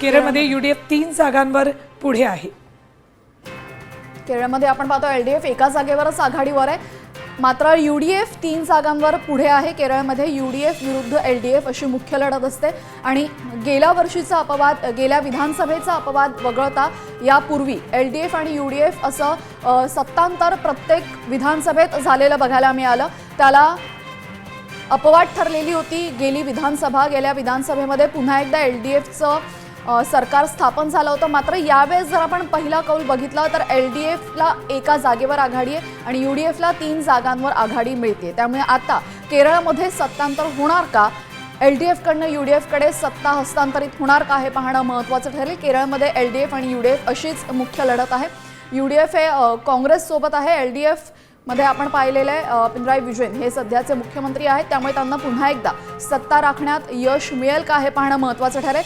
केरळमध्ये UDF 3 जागांवर पुढे आहे. केरळमध्ये आपण पाहतो LDF एका जागेवरच आघाडीवर आहे, मात्र UDF 3 जागांवर पुढे आहे. केरळमध्ये UDF विरुद्ध LDF अशी मुख्य लढत असते आणि गेल्या वर्षीचा अपवाद, गेल्या विधानसभेचा अपवाद वगळता यापूर्वी LDF आणि UDF असं सत्तांतर प्रत्येक विधानसभेत झालेलं बघायला मिळालं. त्याला अपवाद ठरलेली होती गेली विधानसभा. गेल्या विधानसभेमध्ये पुन्हा एकदा LDFचं सरकार स्थापन झालं होतं. मात्र यावेळेस जर आपण पहिला कौल बघितला तर LDFला एका जागेवर आघाडी आहे आणि UDFला 3 जागांवर आघाडी मिळते. त्यामुळे आता केरळमध्ये सत्तांतर होणार का, LDFकडनं UDFकडे सत्ता हस्तांतरित होणार का हे पाहणं महत्त्वाचं ठरेल. केरळमध्ये LDF आणि UDF अशीच मुख्य लढत आहे. UDF हे काँग्रेससोबत आहे. LDF मध्ये आपण पाहिलेलं आहे पिनराई विजयन हे सध्याचे मुख्यमंत्री आहेत, त्यामुळे त्यांना पुन्हा एकदा सत्ता राखण्यात यश मिळेल का हे पाहणं महत्त्वाचं ठरेल.